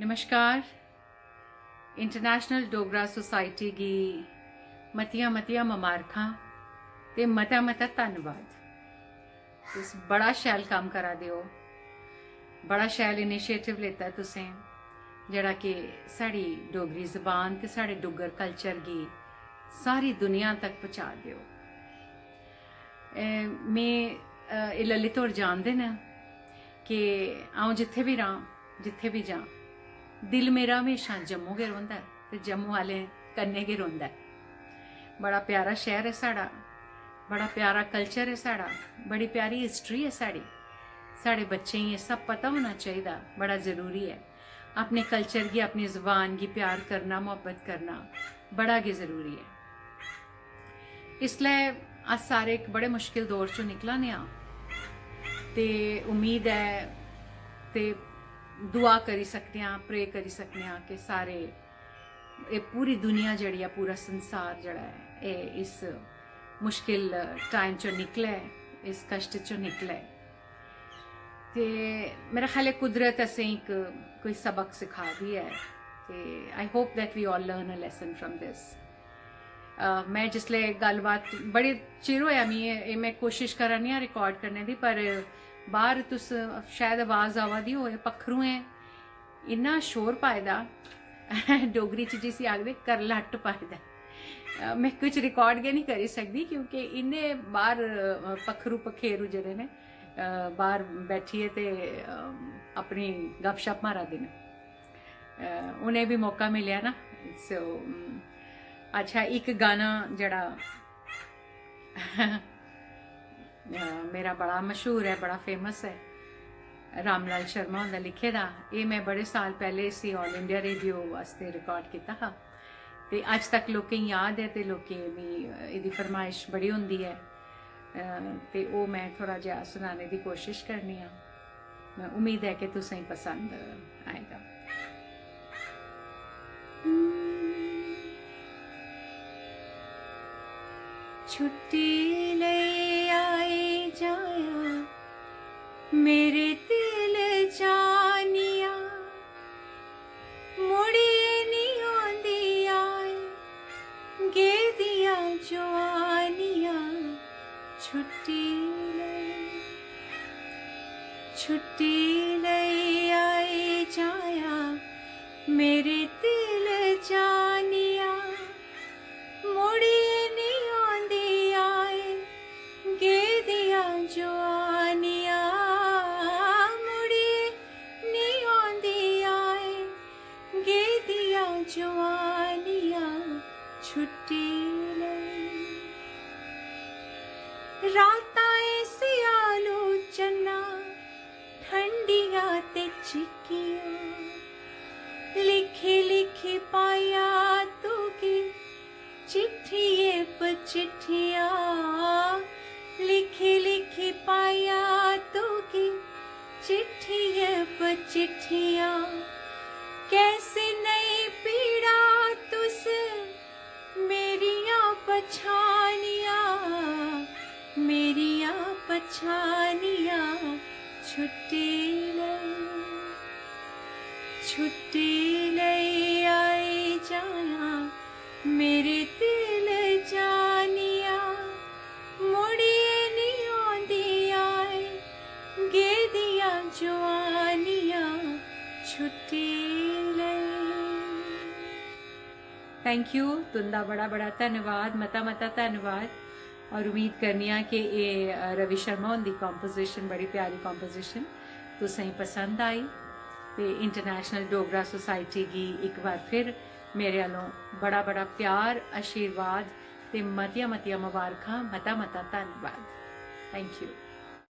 नमस्कार। International Dogra society की मतियां मतियां ममारखां ते मता मता धन्नवाद। तुस बड़ा शैल काम करा दे हो, बड़ा शैल इनिशिएटिव लेता तुसें जेड़ा कि साड़ी डोगरी जबान ते साढ़े डुग्गर कल्चर की सारी दुनिया तक पहुँचा दे हो। में एह् ललित होर जानदे न कि अऊं जित्थे भी रहां, जित्थे भी जां, दिल मेरा हमेशा जम्मू गै रौंह्दा ऐ ते जम्मू आह्लें कन्नै गै रौंह्दा ऐ। बड़ा प्यारा शहर है साढ़ा, बड़ा प्यारा कल्चर है साढ़ा, बड़ी प्यारी हिस्ट्री है साढ़ी। साढ़े बच्चें गी एह् सब पता होना चाहिदा, बड़ा ज़रूरी है। अपने कल्चर गी, अपनी ज़बान गी प्यार करना, मुहब्बत करना बड़ा गै ज़रूरी है। इसलिए अस सारे एक बड़े मुश्किल दौर चों निकला ने आं ते उम्मीद है ते दुआ करी सकने आं, प्रे करी सकने आं कि सारे पूरी दुनिया जड़ी, पूरा संसार जड़ा है इस मुश्किल टाइम चो निकले, इस कष्ट चो निकले। ते मेरा ख्याल है कुदरत असें एक कोई सबक सिखा दी है ते I hope that we all learn a lesson from this. मैं जिसले गलबात बड़े चिर होया मैं कोशिश करा नी आं रिकॉर्ड करने दी, पर बाहर तुस शायद आवाज़ आवा दी होए, पक्खरुएं इन्ना शोर पाए दा डोगरी च जिसी आखदे करलट पाए दा। मैं कुछ रिकॉर्ड गै नहीं करी सकदी क्योंकि इन्ने बाहर पक्खरू पखेरू जेह्ड़े ने बाहर बैठिए ते अपनी गपशप मारा दे न। उन्हें भी मौका मिलेआ ना। सो अच्छा, एक गाना जड़ा मेरा बड़ा मशहूर है, बड़ा फेमस है, रामलाल शर्मा हुंदा लिखे दा। ये मैं बड़े साल पहले इसी ऑल इंडिया रेडियो वास्ते रिकॉर्ड किया हा ते अज तक लोकें गी याद है ते लोकें भी एह्दी फरमाइश बड़ी होंदी है ते ओह् मैं थोड़ा जिहा सुनाने की कोशिश करनी आं। मैं उम्मीद है कि तुसें पसंद आएगा। छुट्टी ले आए जाया मेरे दिल जानिया, मुड़िए नहीं आंदी आए गे दिया जवानिया। छुट्टी ले आए जाया मेरे दिल जानिया, मुड़िए नहीं आंदी आए गे दिया जवानिया। मुड़िए नहीं आंदी आए गे दिया जवानिया। छुट्टी ले रातां सियालू चन्ना ठंडिया ते चिक्कियां, लिखी लिखी पाया तू की चिट्ठिए पर चिट्ठिया, लिखी लिखी पाया तू की चिट्ठिए पर चिट्ठिया। कैसी नई पीड़ा तुस मेरिया पछानिया, मेरिया पछानिया। छुट्टी ले आई जाया मेरे दिल जानिया, मुड़िए नहीं आंदी आए गे दिया जवानिया। छुट्टी ले। थैंक यू, तुंदा बड़ा बड़ा धन्यवाद, मता मता धन्यवाद। और उम्मीद करनी आ कि ये रवि शर्मा हुंदी कॉम्पोजिशन, बड़ी प्यारी कॉम्पोजिशन तुसें पसंद आई ते इंटरनेशनल डोगरा सोसाइटी की एक बार फिर मेरे आलों बड़ा बड़ा प्यार, आशीर्वाद ते मतियां मतियां मुबारखां, मता मता धन्यवाद। Thank you.